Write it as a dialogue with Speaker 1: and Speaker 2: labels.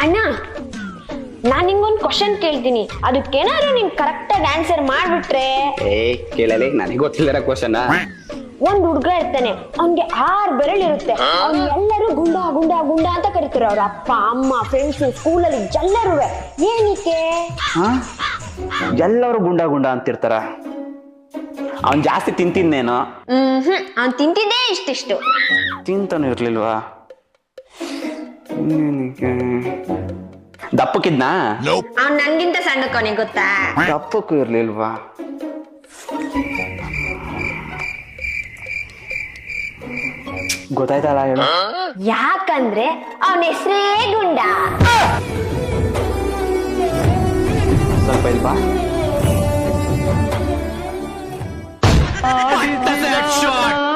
Speaker 1: ಅಣ್ಣ ನಾನ್ ನಿಂಗೊಂದು ಕ್ವಶನ್ ಕೇಳ್ತೀನಿ, ಅದಕ್ಕೇನಾದ್ರು ನೀನ್ ಕರೆಕ್ಟ್ ಆಗಿ ಆನ್ಸರ್ ಮಾಡ್ಬಿಟ್ರೆ.
Speaker 2: ಕೇಳಲಿ, ನನಗೆ ಗೊತ್ತಿಲ್ಲರ ಕ್ವಶನ್.
Speaker 1: ಒಂದ್ ಹುಡ್ಗ ಇರ್ತಾನೆ, ಅವ್ನ್ಗೆ 6 ಬೆರಳು ಇರುತ್ತೆ. ಅವ್ನ್ ಎಲ್ಲರೂ ಗುಂಡ ಗುಂಡ ಗುಂಡ ಅಂತ ಕರೀತಾರೆ, ಅವ್ರ ಅಪ್ಪ ಅಮ್ಮ ಫ್ರೆಂಡ್ಸ್ ಸ್ಕೂಲಲ್ಲಿ ಎಲ್ಲರೂ. ಏನಕ್ಕೆ?
Speaker 2: ಎಲ್ಲರೂ ಗುಂಡ ಗುಂಡ ಅಂತಿರ್ತಾರ. ಅವ್ನ್ ಜಾಸ್ತಿ ತಿಂತಿನ್ನೇನು?
Speaker 1: ಅವ್ನ್ ತಿಂತಿದ್ದೇ ಇಷ್ಟಿಷ್ಟು.
Speaker 2: ತಿಂತಾನು ಇರ್ಲಿಲ್ವಾ? ದಪ್ಪಕ್ಕಿದ್ನಾ?
Speaker 1: ಅವ್ನ್ ನನ್ಗಿಂತ ಸಣ್ಣಕ್ಕವನಿಗೆ ಗೊತ್ತಾ?
Speaker 2: ದಪ್ಪಕ್ಕೂ ಇರ್ಲಿಲ್ವಾ? ಗೊತ್ತಾಯ್ತಲ್ಲ ಹೇಳು.
Speaker 1: ಯಾಕಂದ್ರೆ ಅವನ ಹೆಸರೇ ಗುಂಡ.
Speaker 2: ಸ್ವಲ್ಪ ಇಲ್ವಾ?
Speaker 3: That shot!